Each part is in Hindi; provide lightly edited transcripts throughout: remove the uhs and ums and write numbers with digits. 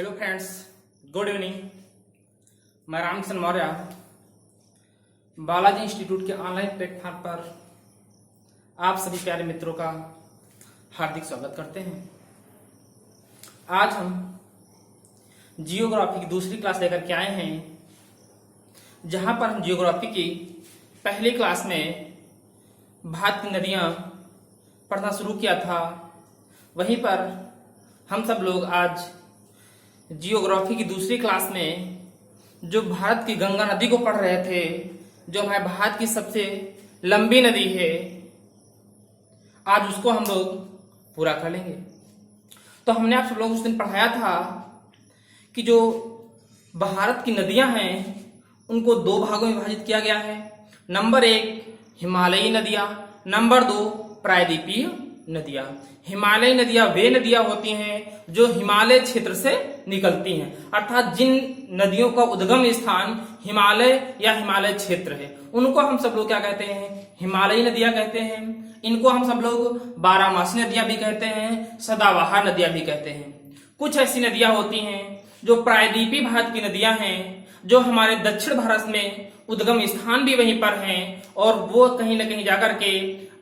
Hello friends, good evening. मैं रामकिशन मौर्य बालाजी इंस्टीट्यूट के ऑनलाइन प्लेटफॉर्म पर आप सभी प्यारे मित्रों का हार्दिक स्वागत करते हैं। आज हम जियोग्राफी की दूसरी क्लास लेकर के आए हैं, जहां पर हम जियोग्राफी की पहली क्लास में भारत की नदियां पढ़ना शुरू किया था। वहीं पर हम सब लोग आज जियोग्राफी की दूसरी क्लास में जो भारत की गंगा नदी को पढ़ रहे थे, जो हमारे भारत की सबसे लंबी नदी है, आज उसको हम लोग पूरा कर लेंगे। तो हमने आप सब लोग उस दिन पढ़ाया था कि जो भारत की नदियां हैं उनको दो भागों में विभाजित किया गया है। नंबर 1 हिमालयी नदियां, नंबर 2 प्रायद्वीपीय नदियां। हिमालयी नदियां वे नदियां होती हैं जो हिमालय क्षेत्र से निकलती हैं, अर्थात जिन नदियों का उद्गम स्थान हिमालय या हिमालय क्षेत्र है उनको हम सब लोग क्या कहते हैं? हिमालयी नदियां कहते हैं। इनको हम सब लोग बारहमासी नदियां भी कहते हैं, सदाबहार नदियां भी कहते हैं। कुछ ऐसी नदियां होती हैं जो प्रायद्वीपीय भारत की नदियां हैं, जो हमारे दक्षिण भारत में उद्गम स्थान भी वहीं पर हैं और वो कहीं न कहीं जाकर के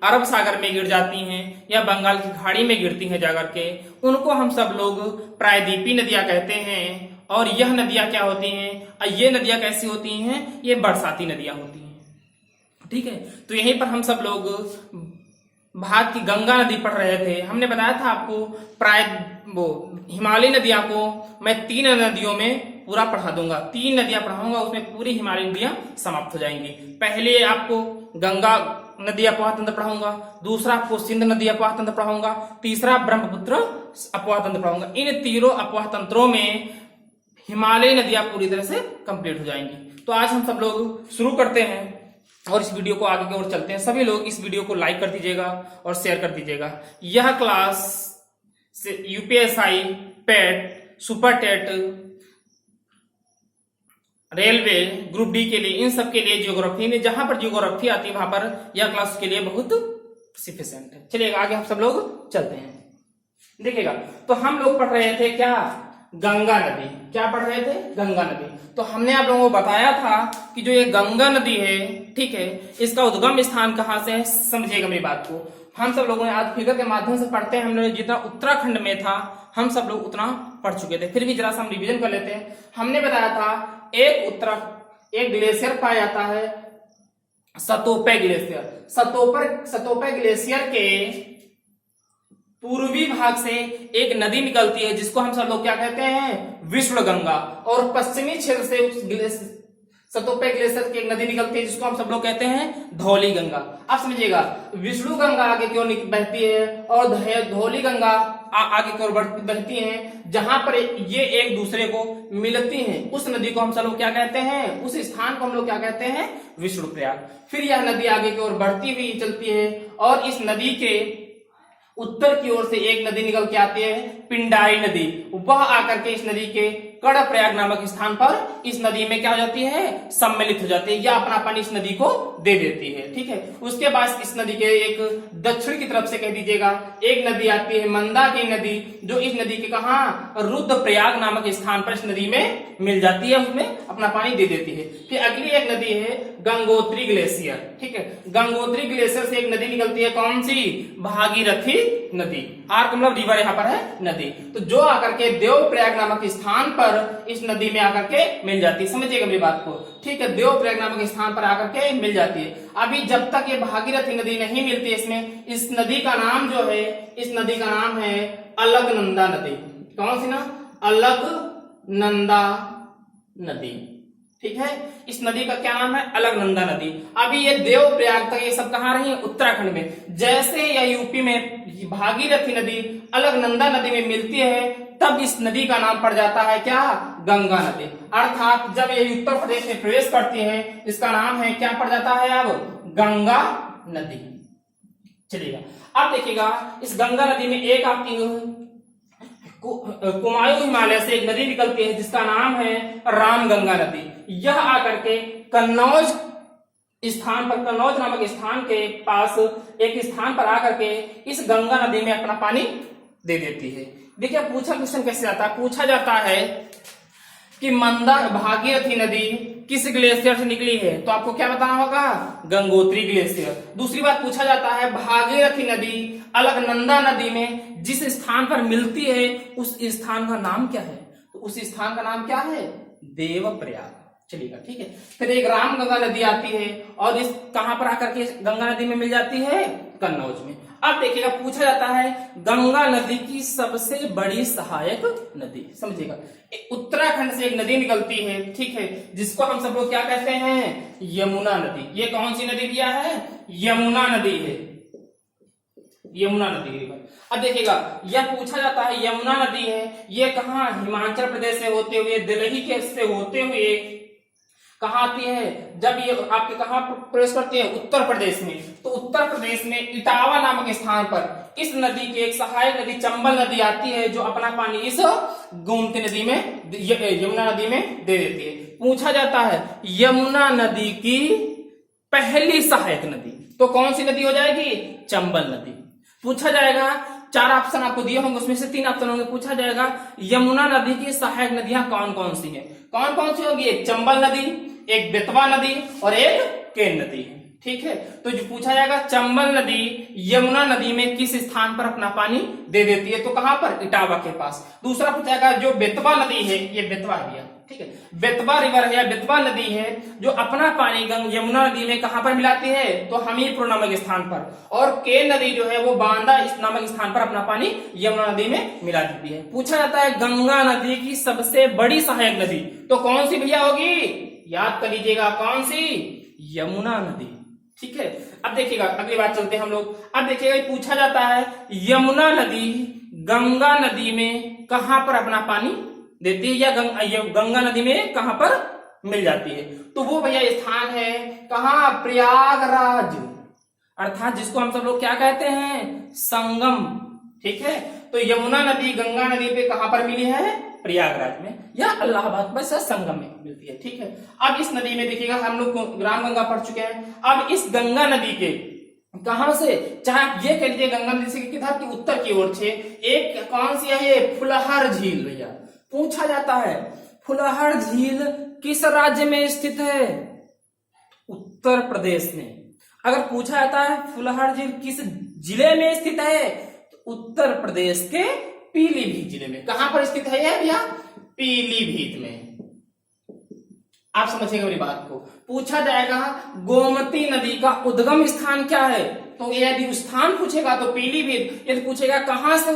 अरब सागर में गिर जाती हैं या बंगाल की खाड़ी में गिरती हैं जाकर के। उनको हम सब लोग प्रायद्वीपीय नदियां कहते हैं। और यह नदियां क्या होती हैं? ये नदियां कैसी होती हैं? ये बरसाती नदियां होती हैं। ठीक है, तो यहीं पर हम सब लोग भारत की गंगा नदी पढ़ रहे थे। हमने बताया था आपको हिमालयी नदियां को मैं 3 नदियों में पूरा पढ़ा दूंगा। 3 नदियां पढ़ाऊंगा, उसमें पूरी हिमालयी नदियां समाप्त हो जाएंगी। पहले आपको गंगा नदी अपवाह तंत्र पढ़ाऊंगा, दूसरा आपको सिंध नदी अपवाह तंत्र पढ़ाऊंगा, तीसरा ब्रह्मपुत्र अपवाह तंत्र पढ़ाऊंगा। इन तीनों अपवाह तंत्रों में हिमालयी नदियां पूरी तरह से कंप्लीट हो जाएंगी। तो आज हम सब लोग शुरू करते हैं और इस वीडियो को आगे की ओर चलते हैं। सभी लोग इस वीडियो को लाइक कर दीजिएगा और शेयर कर दीजिएगा। यह क्लास से UPSI, PET, super TET, railway, group D के लिए, इन सब के लिए जियोग्राफी में जहां पर जियोग्राफी आती है वहां पर यह क्लास के लिए बहुत सफिशिएंट है। चलिए आगे हम सब लोग चलते हैं। देखिएगा, तो हम लोग पढ़ रहे थे क्या? गंगा नदी। क्या पढ़ रहे थे? गंगा नदी। तो हमने आप लोगों को बताया था कि जो ये गंगा नदी है, ठीक है, इसका उद्गम स्थान कहाँ से है? समझिएगा मेरी बात को। हम सब लोगों ने आज फिगर के माध्यम से पढ़ते हैं। हमने जितना उत्तराखंड में था हम सब लोग उतना पढ़ चुके थे, फिर भी जरा सा हम रिवीजन कर लेते हैं। हमने बताया था एक ग्लेशियर पाया जाता है, सतोपे ग्लेशियर। सतोपे ग्लेशियर के पूर्वी भाग से एक नदी निकलती है जिसको हम सब लोग क्या कहते हैं? विष्णु गंगा। और पश्चिमी क्षेत्र से उस सतोपे ग्लेशियर की एक नदी निकलती है जिसको हम सब लोग कहते हैं धौली गंगा। आप समझिएगा, विष्णु गंगा आगे की ओर बहती है और धौली गंगा आगे की ओर बहती है। जहां पर ये एक दूसरे को मिलती हैं, उस नदी को हम सब लोग क्या कहते हैं? उस स्थान को हम लोग क्या कहते हैं? विष्णुप्रयाग। फिर यह नदी आगे की ओर बढ़ती हुई चलती है और इस नदी के उत्तर की ओर से एक नदी निकल के आती है, पिंडारी नदी। वह आकर के इस नदी के कर्णप्रयाग नामक स्थान पर इस नदी में क्या हो जाती है? सम्मिलित हो जाती है या अपना पानी इस नदी को दे देती है। ठीक है, उसके बाद इस नदी के एक दक्षिण की तरफ से कह दीजिएगा एक नदी आती है, मंदाकिनी नदी, जो इस नदी के कहा? रुद्रप्रयाग नामक स्थान पर इस नदी में मिल जाती है, उसमें अपना पानी दे देती है। फिर अगली एक नदी है गंगोत्री ग्लेशियर। ठीक है, गंगोत्री ग्लेशियर से एक नदी निकलती है, कौन सी? भागीरथी नदी। आर मतलब रिवर यहाँ पर है, नदी। तो जो आकर के देवप्रयाग नामक स्थान पर इस नदी में आकर के मिल जाती है। समझिएगा मेरी बात को, ठीक है, देवप्रयाग नामक स्थान पर आकर के मिल जाती है। अभी जब तक ये भागीरथी नदी नहीं मिलती इसमें, इस नदी का नाम जो है, इस नदी का नाम है अलकनंदा नदी। कौन सी ना? अलकनंदा नदी। ठीक है, इस नदी का क्या नाम है? अलकनंदा नदी। अभी ये देवप्रयाग तक ये सब कहाँ रही है? उत्तराखंड में। जैसे या यूपी में भागीरथी नदी अलकनंदा नदी में मिलती है, तब इस नदी का नाम पड़ जाता है क्या? गंगा नदी। अर्थात जब ये उत्तर प्रदेश में प्रवेश करती है, इसका नाम है क्या पड़ जाता है? अब गंगा नदी। चलिएगा, अब देखिएगा, इस गंगा नदी में एक आपकी कुमायूं हिमालय से एक नदी निकलती है जिसका नाम है रामगंगा नदी। यह आकर के कन्नौज स्थान पर, कन्नौज नामक स्थान के पास एक स्थान पर आकर के इस गंगा नदी में अपना पानी दे देती है। देखिए पूछा क्वेश्चन कैसे आता है, पूछा जाता है कि मंदार भागीरथी नदी किस ग्लेशियर से निकली है, तो आपको क्या बताना होगा, गंगोत्री ग्लेशियर। दूसरी बात पूछा जाता है भागीरथी नदी अलकनंदा नदी में जिस स्थान पर मिलती है उस स्थान का नाम क्या है, तो उस स्थान का नाम क्या है, देवप्रयाग। चलिएगा ठीक है। फिर एक रामगंगा नदी आती है और इस कहां पर आकर के गंगा नदी में मिल जाती है, कन्नौज में। अब देखिएगा पूछा जाता है गंगा नदी की सबसे बड़ी सहायक नदी, समझिएगा उत्तराखंड से एक नदी निकलती है, ठीक है, जिसको हम सब लोग क्या कहते हैं, यमुना नदी। ये कौन सी नदी दिया है, यमुना नदी है, यमुना नदी। अब देखिएगा यह पूछा जाता है यमुना नदी है, ये कहां, हिमाचल प्रदेश से होते हुए दिल्ली के से होते हुए कहां आती है, जब ये आपके कहां प्रवेश करती है, उत्तर प्रदेश में। तो उत्तर प्रदेश में इटावा नामक स्थान पर इस नदी की एक सहायक नदी चंबल नदी आती है, जो अपना पानी इस गोमती नदी में, यमुना नदी में दे देती है। पूछा जाता है यमुना नदी की पहली सहायक नदी, तो कौन सी नदी हो जाएगी, चंबल नदी। पूछा जाएगा, 4 ऑप्शन आपको दिए होंगे, उसमें से 3 ऑप्शन होंगे। पूछा जाएगा यमुना नदी की सहायक नदियां कौन कौन सी हैं, कौन कौन सी होगी, एक चंबल नदी, एक बेतवा नदी और एक केन नदी, ठीक है। तो जो पूछा जाएगा चंबल नदी यमुना नदी में किस स्थान पर अपना पानी दे देती है, तो कहां पर, इटावा के पास। दूसरा पूछा जो बेतवा नदी है, ये बेतवा है, ठीक है, बेतवा रिवर है, बेतवा नदी है, जो अपना पानी यमुना नदी में कहां पर मिलाती है, तो हमीरपुर नामक स्थान पर। और केन नदी जो है वो बांदा इस नामक स्थान पर अपना पानी यमुना नदी में मिला देती है। पूछा जाता है गंगा नदी की सबसे बड़ी सहायक नदी, तो कौन सी भैया होगी, याद कर लीजिएगा, कौन सी, यमुना नदी, ठीक है। अब देखिएगा अगली बात चलते हैं हम लोग। अब देखिएगा पूछा जाता है यमुना नदी गंगा नदी में कहां पर अपना पानी देती है, या गंगा नदी में कहां पर मिल जाती है, तो वो भैया स्थान है कहां, प्रयागराज, अर्थात जिसको हम सब लोग क्या कहते हैं, संगम, ठीक है। तो यमुना नदी गंगा नदी पे कहां पर मिली है, प्रयागराज में या इलाहाबाद में संगम में मिलती है, ठीक है। अब इस नदी में देखिएगा हम लोग रामगंगा पढ़ चुके हैं। अब इस गंगा नदी के कहां से, चाहे आप ये कह लीजिए गंगा नदी से किधर की, उत्तर की ओर से एक कौन सी है, फुलहर झील। भैया पूछा जाता है फुलहर झील किस राज्य में स्थित है, उत्तर प्रदेश में। अगर पूछा जाता है फुलहर झील किस जिले में स्थित है, तो उत्तर प्रदेश के पीलीभीत जिले में। कहां पर स्थित है यह भैया, पीलीभीत में। आप समझिएगा मेरी बात को। पूछा जाएगा गोमती नदी का उद्गम स्थान क्या है, तो यदि स्थान पूछेगा तो पीलीभीत, यदि पूछेगा कहां से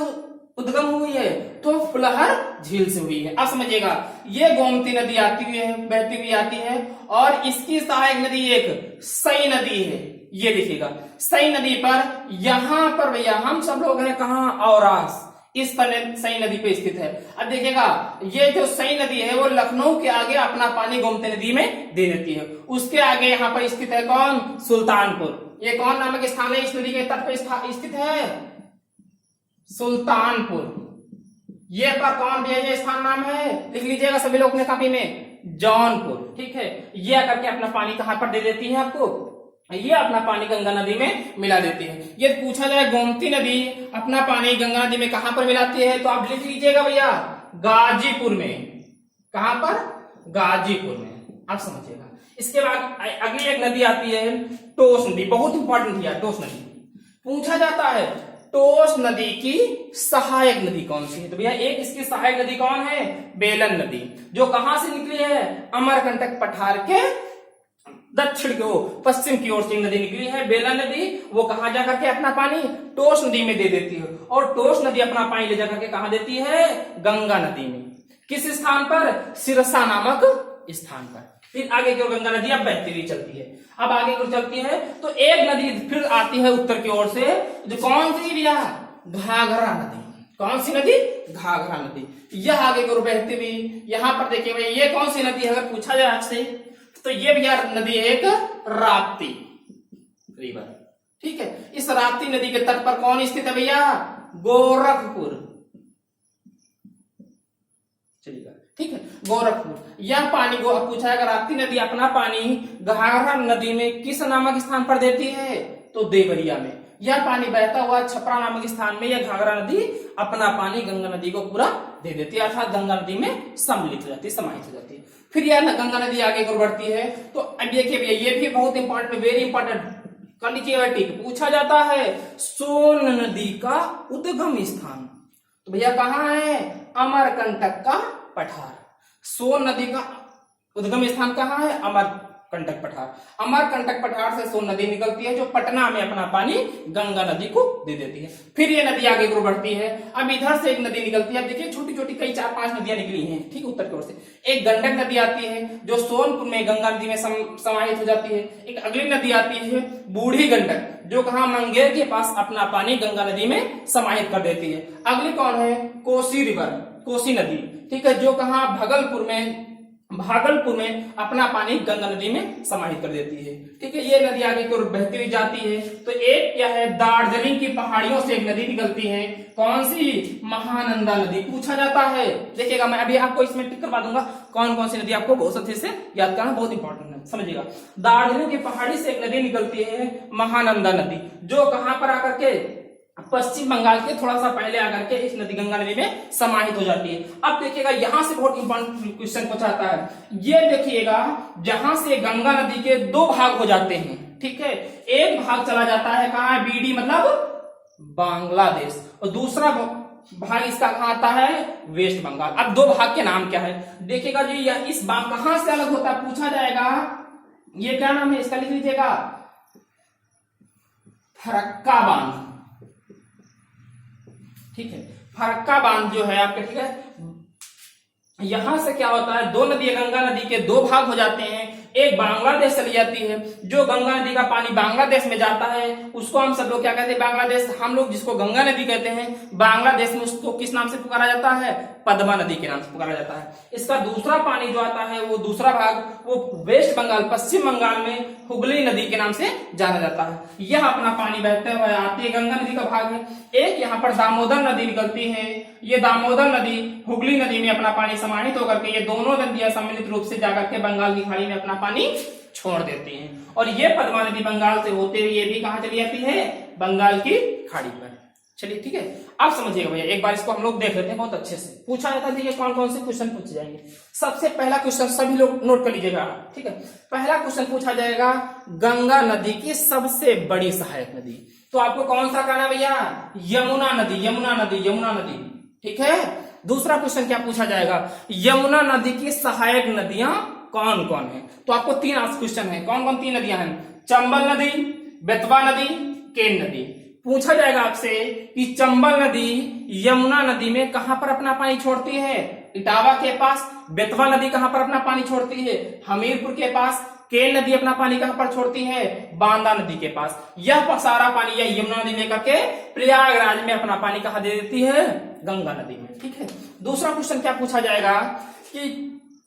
उद्गम हुई है, तो फुलहर झील से हुई है। अब समझिएगा ये गोमती नदी आती हुई है, बहती हुई आती है, और इसकी सहायक नदी एक सई नदी है। ये देखिएगा सई नदी पर, यहां पर भैया हम सब लोग हैं कहां, औरास, इस सई नदी पे स्थित है। अब देखिएगा ये जो सई नदी है वो लखनऊ के आगे अपना पानी गोमती नदी में दे देती है। उसके आगे यहाँ पर स्थित है कौन, सुल्तानपुर। ये कौन नामक स्थान है, इस नदी के तट पर स्थित है, सुल्तानपुर। ये पर कौन भी है, ये स्थान नाम है, लिख लीजिएगा सभी लोग अपने कॉपी में, जौनपुर, ठीक है। ये आकर के अपना पानी कहां पर दे देती है आपको, ये अपना पानी गंगा नदी में मिला देती है। ये पूछा जाए गोमती नदी अपना पानी गंगा नदी में कहां पर मिलाती है, तो आप लिख लीजिएगा भैया, गाजीपुर में। कहां पर, गाजीपुर में। आप समझिएगा। इसके बाद अगली एक नदी आती है टोस नदी, बहुत इंपॉर्टेंट है टोस नदी। पूछा जाता है टोस नदी की सहायक नदी कौन सी है, तो भैया एक इसकी सहायक नदी कौन है, बेलन नदी, जो कहां से निकली है, अमरकंटक पठार के दक्षिण की ओर, पश्चिम की ओर से नदी निकली है बेलन नदी। वो कहां जाकर के अपना पानी टोस नदी में दे देती है, और टोस नदी अपना पानी ले जाकर के कहां देती है, गंगा नदी में। किस स्थान पर, सिरसा नामक स्थान पर। फिर आगे की ओर गंगा नदी अब बहती हुई चलती है। अब आगे की ओर चलती है तो एक नदी फिर आती है उत्तर की ओर से, जो कौन सी भैया, घाघरा नदी। कौन सी नदी, घाघरा नदी। यह आगे की ओर बहती हुई, यहां पर देखिए भाई ये कौन सी नदी है, अगर पूछा जाए आपसे, तो ये भैया नदी है एक राप्ती रिवर, ठीक है। इस राप्ती नदी के तट पर कौन स्थित है भैया, गोरखपुर। चलिएगा ठीक है, गोरखपुर। यह पानी को पूछा है, राप्ती नदी अपना पानी घाघरा नदी में किस नामक स्थान पर देती है, तो देवरिया में। यह पानी बहता हुआ छपरा नामक स्थान में यह घाघरा नदी अपना पानी गंगा नदी को पूरा दे देती है, अर्थात गंगा नदी में सम्मिलित हो जाती है, समाहित हो जाती है। फिर यह गंगा नदी आगे को बढ़ती है। तो अब देखिए भैया, ये भी बहुत इंपॉर्टेंट, वेरी इंपॉर्टेंट, कर लीजिएगा टिक। पूछा जाता है सोन नदी का उद्गम स्थान, तो भैया कहाँ है? अमरकंटक का पठार। सोन नदी का उद्गम स्थान कहाँ है? अमरकंटक पठार। अमरकंटक पठार से सोन नदी निकलती है, जो पटना में अपना पानी गंगा नदी को दे देती है। फिर ये नदी आगे को बढ़ती है। अब इधर से एक नदी निकलती है, देखिए छोटी छोटी कई 4-5 नदियां निकली हैं, ठीक, उत्तर की ओर से। एक गंडक नदी आती है जो सोनपुर में गंगा नदी में समाहित हो जाती है। एक अगली नदी आती है बूढ़ी गंडक, जो कहा मंगेर के पास अपना पानी गंगा नदी में समाहित कर देती है। अगली कौन है? कोसी रिवर, कोसी नदी, ठीक है, जो कहा भागलपुर में अपना पानी गंगा नदी में समाहित कर देती है, ठीक है। ये नदी आगे की ओर बहती हुई जाती है। तो एक क्या है? दार्जिलिंग की पहाड़ियों से एक नदी निकलती है, कौन सी? महानंदा नदी। पूछा जाता है, देखिएगा मैं अभी आपको इसमें टिक करवा दूंगा कौन कौन सी नदी, आपको बहुत अच्छे से याद करना, बहुत इंपॉर्टेंट है, समझिएगा। दार्जिलिंग की पहाड़ी से एक नदी निकलती है महानंदा नदी, जो कहां पर आकर के पश्चिम बंगाल के थोड़ा सा पहले आकर के इस नदी गंगा नदी में समाहित हो जाती है। अब देखिएगा यहां से बहुत इंपॉर्टेंट क्वेश्चन पूछा जाता है। ये देखिएगा, जहां से गंगा नदी के 2 भाग हो जाते हैं, ठीक है, एक भाग चला जाता है कहां? बीडी मतलब बांग्लादेश, और दूसरा भाग इसका कहां आता है? वेस्ट बंगाल। अब 2 भाग के नाम क्या है? देखिएगा जी, यह इस बाग कहां से अलग होता है पूछा जाएगा। ये क्या नाम है इसका? लिख लीजिएगा, फरक्का बांध, ठीक है। फरक्का बांध जो है आपके, ठीक है, यहां से क्या होता है? 2 नदी, गंगा नदी के 2 भाग हो जाते हैं। एक बांग्लादेश चली जाती है, जो गंगा नदी का पानी बांग्लादेश में जाता है, उसको हम सब लोग क्या कहते हैं? बांग्लादेश। हम लोग जिसको गंगा नदी कहते हैं बांग्लादेश में, उसको किस नाम से पुकारा जाता है? पद्मा नदी के नाम से पुकारा जाता है। इसका दूसरा पानी जो आता है, वो दूसरा भाग, वो वेस्ट बंगाल, पश्चिम बंगाल में हुगली नदी के नाम से जाना जाता है। यह अपना पानी बहते हुए आती है, गंगा नदी का भाग है। एक यहाँ पर दामोदर नदी निकलती है, ये दामोदर नदी हुगली नदी में अपना पानी समाहित होकर के ये दोनों नदियां सम्मिलित रूप से जाकर के बंगाल की खाड़ी में अपना पानी छोड़ देती हैं। और ये पद्मा नदी बंगाल से होते हुए ये भी कहां चली जाती है? बंगाल की खाड़ी पर। चलिए ठीक है, अब समझिएगा भैया, एक बार इसको हम लोग देख लेते हैं बहुत अच्छे से। पूछा जाता है देखिए कौन कौन से क्वेश्चन पूछे जाएंगे। सबसे पहला क्वेश्चन सभी लोग नोट कर लीजिएगा, ठीक है। पहला क्वेश्चन पूछा जाएगा गंगा नदी की सबसे बड़ी सहायक नदी, तो आपको कौन सा कहना भैया? यमुना नदी, यमुना नदी, यमुना नदी, ठीक है। दूसरा क्वेश्चन क्या पूछा जाएगा? यमुना नदी की सहायक नदियां कौन कौन है? तो आपको 3 क्वेश्चन है। कौन कौन 3 नदियां हैं? चंबल नदी, बेतवा नदी, केन नदी। पूछा जाएगा आपसे कि चंबल नदी यमुना नदी में कहां पर अपना पानी छोड़ती है? इटावा के पास। बेतवा नदी कहां पर अपना पानी छोड़ती है? हमीरपुर के पास। केन नदी अपना पानी कहां पर छोड़ती है? बांदा नदी के पास। यह सारा पानी यह यमुना नदी लेकर के प्रयागराज में अपना पानी कहां दे देती है? गंगा नदी में, ठीक है। दूसरा क्वेश्चन क्या पूछा जाएगा कि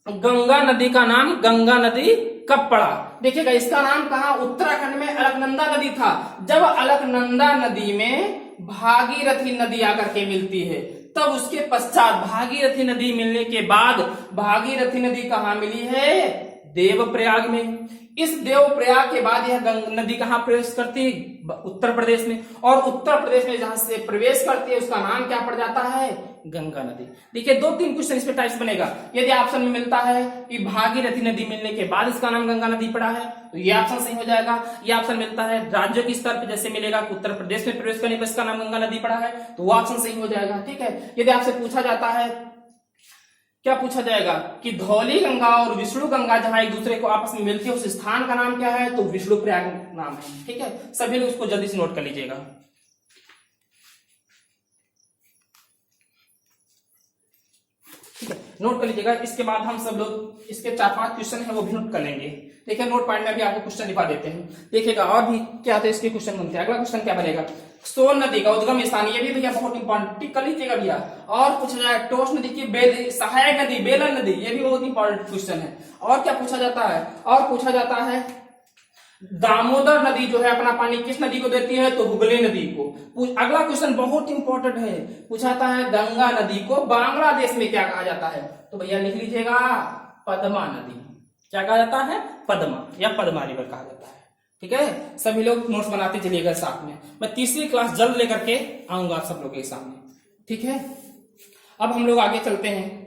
गंगा नदी का नाम गंगा नदी कब पड़ा? देखिएगा इसका नाम कहा? उत्तराखंड में अलकनंदा नदी था। जब अलकनंदा नदी में भागीरथी नदी आकर के मिलती है, तब उसके पश्चात भागीरथी नदी मिलने के बाद भागीरथी नदी कहां मिली है? देवप्रयाग में। इस देवप्रयाग के बाद यह नदी कहां प्रवेश करती है? उत्तर प्रदेश में। और उत्तर प्रदेश में जहां से प्रवेश करती है उसका नाम क्या पड़ जाता है? गंगा नदी। देखिए 2-3 क्वेश्चन इस पे टाइप्स बनेगा। यदि ऑप्शन में मिलता है कि भागीरथी नदी मिलने के बाद इसका नाम गंगा नदी पड़ा है, तो ये ऑप्शन सही हो जाएगा। ये ऑप्शन मिलता है राज्यों के स्तर पर, जैसे मिलेगा कि उत्तर प्रदेश में प्रवेश करने पर इसका नाम गंगा नदी पड़ा है, तो वो ऑप्शन सही हो जाएगा, ठीक है। यदि आपसे पूछा जाता है, क्या पूछा जाएगा कि धौली गंगा और विष्णु गंगा जहां एक दूसरे को आपस में मिलती है उस स्थान का नाम क्या है? तो विष्णु प्रयाग नाम है, ठीक है। सभी लोग उसको जल्दी से नोट कर लीजिएगा। ठीक है, नोट कर लीजिएगा। इसके बाद हम सब लोग इसके 4-5 क्वेश्चन है वो भी नोट कर लेंगे। देखिए नोट पॉइंट में भी आपको क्वेश्चन लिखा देते हैं। देखिएगा और भी क्या होता है इसके क्वेश्चन बनते हैं। अगला क्वेश्चन क्या बनेगा? सोन नदी का उद्गम स्थान, ये भी भैया बहुत इंपॉर्टेंट, टिक कर लीजिएगा भैया। और पूछा जाएगा टोस नदी की सहायक नदी बेलन नदी, ये भी बहुत इंपॉर्टेंट क्वेश्चन है। और क्या पूछा जाता है? और पूछा जाता है दामोदर नदी जो है अपना पानी किस नदी को देती है? तो हुगली नदी को। अगला क्वेश्चन बहुत इंपॉर्टेंट है, पूछाता है गंगा नदी को बांग्लादेश में क्या कहा जाता है? तो भैया लिख लीजिएगा पद्मा नदी। क्या कहा जाता है? पद्मा या पद्मा रिवर कहा जाता है, ठीक है, सभी लोग नोट्स बनाते चलिएगा साथ में। मैं तीसरी क्लास जल्द लेकर के आऊंगा आप सब लोगों के सामने, ठीक है। अब हम लोग आगे चलते हैं।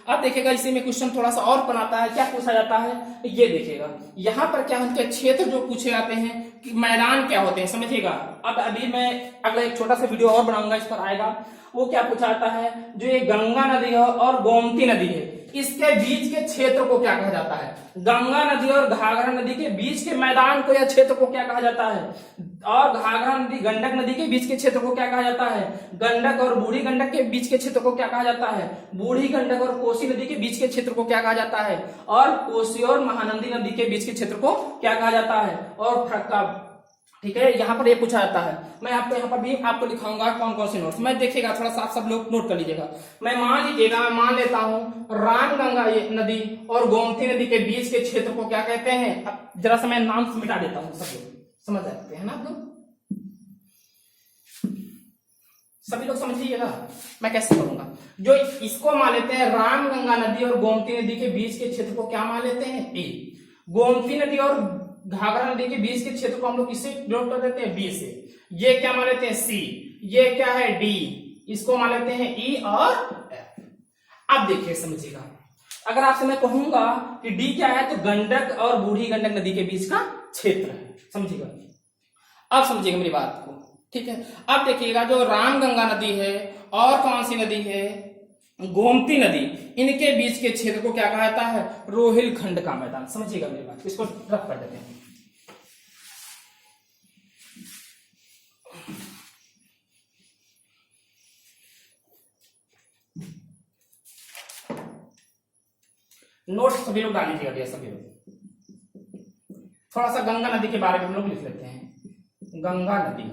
अब देखिएगा इसी में क्वेश्चन थोड़ा सा और बनाता है, क्या पूछा जाता है ये देखिएगा। यहाँ पर क्या उनके क्षेत्र जो पूछे जाते हैं कि मैदान क्या होते हैं, समझिएगा। अब अभी मैं अगला एक छोटा सा वीडियो और बनाऊंगा, इस पर आएगा। वो क्या पूछा जाता है, जो ये गंगा नदी है और गोमती नदी है, इसके बीच के क्षेत्र को क्या कहा जाता है। गंगा नदी और घाघरा नदी के बीच के मैदान को या क्षेत्र को क्या कहा जाता है, और घाघरा नदी गंडक नदी के बीच के क्षेत्र को क्या कहा जाता है, गंडक और बूढ़ी गंडक के बीच के क्षेत्र को क्या कहा जाता है, बूढ़ी गंडक और कोसी नदी के बीच के क्षेत्र को क्या कहा जाता है, और कोसी और महानंदी नदी के बीच के क्षेत्र को क्या कहा जाता है, और फरक्का। ठीक है, यहाँ पर ये पूछा जाता है। मैं आपको यहाँ पर भी आपको लिखाऊंगा कौन कौन से नोट्स। मैं देखिएगा थोड़ा सा आप सब लोग नोट कर लीजिएगा। मैं मान लेता हूँ रामगंगा नदी और गोमती नदी के बीच के क्षेत्र को क्या कहते हैं। अब जरा सा मैं नाम मिटा देता हूँ, सब लोग समझ सकते हैं ना आप लोग, सभी लोग समझ लीजिएगा मैं कैसे करूंगा। जो इसको मान लेते हैं रामगंगा नदी और गोमती नदी के बीच के क्षेत्र को क्या मान लेते हैं, ए। गोमती नदी और घाघरा नदी के बीच के क्षेत्र को हम लोग किससे डिनोट कर देते हैं, बी से। ये क्या मान लेते हैं, सी। ये क्या है, डी। इसको मान लेते हैं ई और एफ। अब देखिए समझिएगा, अगर आपसे मैं कहूंगा कि डी क्या है, तो गंडक और बूढ़ी गंडक नदी के बीच का क्षेत्र है, समझिएगा। अब समझिएगा मेरी बात को, ठीक है। अब देखिएगा जो रामगंगा नदी है और कौन सी नदी है, गोमती नदी, इनके बीच के क्षेत्र को क्या कहा जाता है, रोहिलखंड का मैदान। समझिएगा मेरी बात, इसको रफ कर देते हैं। नोट सभी लोग डाल लीजिएगा भैया, सभी लोग। थोड़ा सा गंगा नदी के बारे में हम लोग लिख लेते हैं। गंगा नदी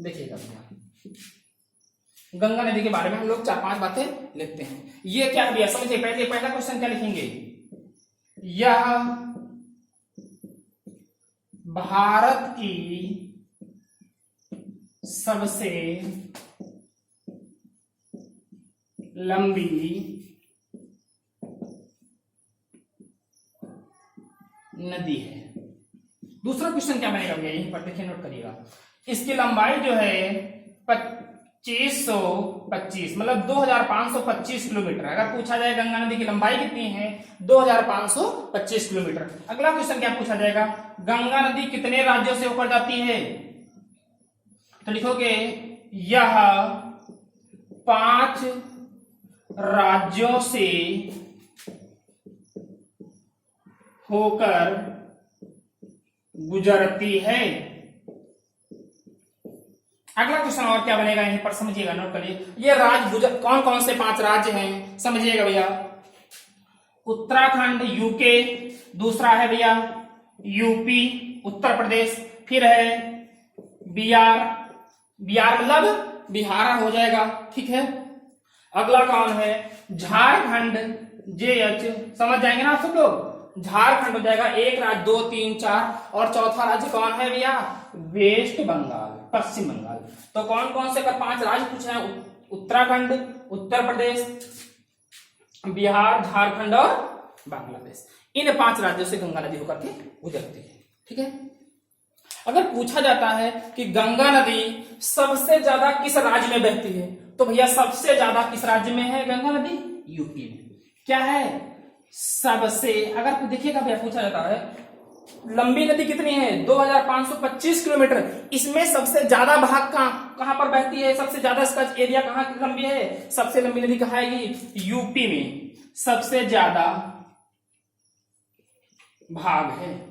देखिएगा भैया, गंगा नदी के बारे में हम लोग 4-5 बातें लिखते हैं। ये क्या भैया समझिए, पहला क्वेश्चन क्या लिखेंगे, यह भारत की सबसे लंबी नदी है। दूसरा क्वेश्चन क्या बनेगा भैया, यहीं पर देखिए, नोट करिएगा। इसकी लंबाई जो है 2525, मतलब 2525 किलोमीटर। अगर पूछा जाए गंगा नदी की लंबाई कितनी है, 2525 किलोमीटर। अगला क्वेश्चन क्या पूछा जाएगा, गंगा नदी कितने राज्यों से होकर जाती है, तो लिखोगे यह 5 राज्यों से होकर गुजरती है। अगला क्वेश्चन और क्या बनेगा, यहीं पर समझिएगा, नोट करिए। ये राज्य कौन कौन से 5 राज्य हैं, समझिएगा भैया। उत्तराखंड यूके, दूसरा है भैया यूपी उत्तर प्रदेश, फिर है बिहार, बिहार मतलब बिहार हो जाएगा, ठीक है। अगला कौन है, झारखंड, JH, समझ जाएंगे ना आप सब लोग, झारखंड हो जाएगा। 1 राज्य, 2, 3, 4, और चौथा राज्य कौन है भैया, वेस्ट बंगाल, पश्चिम बंगाल। तो कौन कौन से अगर 5 राज्य पूछे हैं, उत्तराखंड, उत्तर प्रदेश, बिहार, झारखंड और बांग्लादेश। इन 5 राज्यों से गंगा नदी होकर के गुजरती है, ठीक है। अगर पूछा जाता है कि गंगा नदी सबसे ज्यादा किस राज्य में बहती है, तो भैया सबसे ज्यादा किस राज्य में है गंगा नदी, यूपी में। क्या है सबसे, अगर देखिएगा भैया पूछा जाता है लंबी नदी कितनी है, 2525 किलोमीटर। इसमें सबसे ज्यादा भाग कहां पर बहती है, सबसे ज्यादा इसका एरिया कहां लंबी है, सबसे लंबी नदी कहां आएगी, यूपी में सबसे ज्यादा भाग है।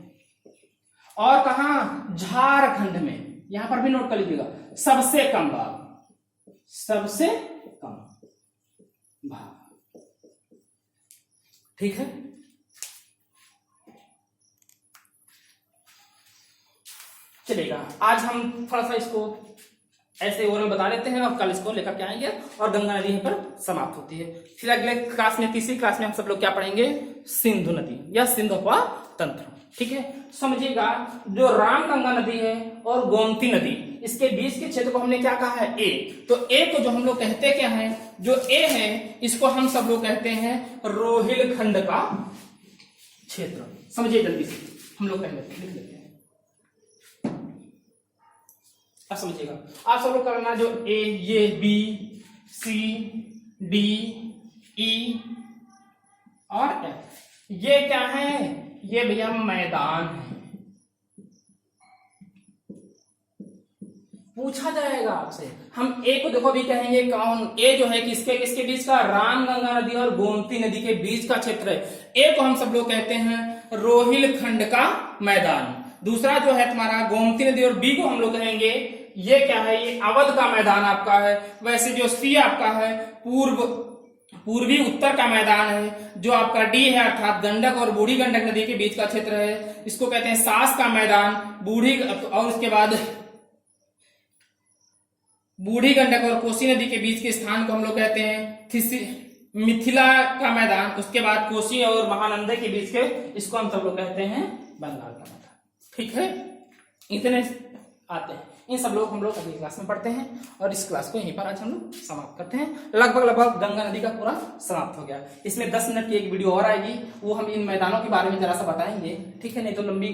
और कहां, झारखंड में। यहां पर भी नोट कर लीजिएगा, सबसे कम भाग, सबसे कम भाग, ठीक है। चलेगा, आज हम थोड़ा सा इसको ऐसे ओरल बता देते हैं और कल इसको लेकर के आएंगे और गंगा नदी यहीं पर समाप्त होती है। फिर अगले क्लास में, तीसरी क्लास में हम सब लोग क्या पढ़ेंगे, सिंधु नदी या सिंधुपा तंत्र, ठीक है। समझिएगा, जो रामगंगा नदी है और गोमती नदी, इसके बीच के क्षेत्र को हमने क्या कहा है, ए। तो ए को जो हम लोग कहते क्या है, जो ए है इसको हम सब लोग कहते हैं रोहिलखंड का क्षेत्र। समझिए जल्दी से, हम लोग लिख लेते हैं। अब समझिएगा, आप सब लोग करना जो ए, ये बी सी डी ई और एफ, ये क्या है, ये भैया मैदान है। पूछा जाएगा आपसे, हम ए को देखो भी कहेंगे कौन, ए जो है किसके किसके बीच का, रामगंगा नदी और गोमती नदी के बीच का क्षेत्र है। ए को हम सब लोग कहते हैं रोहिलखंड का मैदान। दूसरा जो है तुम्हारा गोमती नदी, और बी को हम लोग कहेंगे ये क्या है, ये अवध का मैदान आपका है। वैसे जो सी आपका है पूर्वी उत्तर का मैदान है। जो आपका डी है अर्थात गंडक और बूढ़ी गंडक नदी के बीच का क्षेत्र है, इसको कहते हैं सास का मैदान। बूढ़ी और उसके बाद बूढ़ी गंडक और कोसी नदी के बीच के स्थान को हम लोग कहते हैं मिथिला का मैदान। उसके बाद कोसी और महानंदा के बीच के, इसको हम सब लोग कहते हैं बंगाल का मैदान। ठीक है, इतने आते हैं, इन सब लोग हम लोग अगली क्लास में पढ़ते हैं, और इस क्लास को यहीं पर आज हम लोग समाप्त करते हैं। लगभग गंगा नदी का पूरा समाप्त हो गया। इसमें 10 मिनट की एक वीडियो और आएगी, वो हम इन मैदानों के बारे में जरा सा बताएंगे। ठीक है, नहीं तो लंबी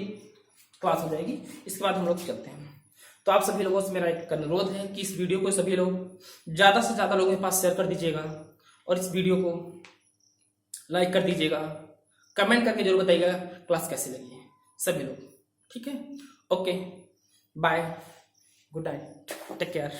क्लास हो जाएगी। इसके बाद हम लोग चलते हैं। तो आप सभी लोगों से मेरा एक अनुरोध है कि इस वीडियो को सभी लोग ज्यादा से ज्यादा लोगों के पास शेयर कर दीजिएगा, और इस वीडियो को लाइक कर दीजिएगा। कमेंट करके जरूर बताइएगा क्लास कैसी लगी है सभी लोग। ठीक है, okay, bye, good night, take care.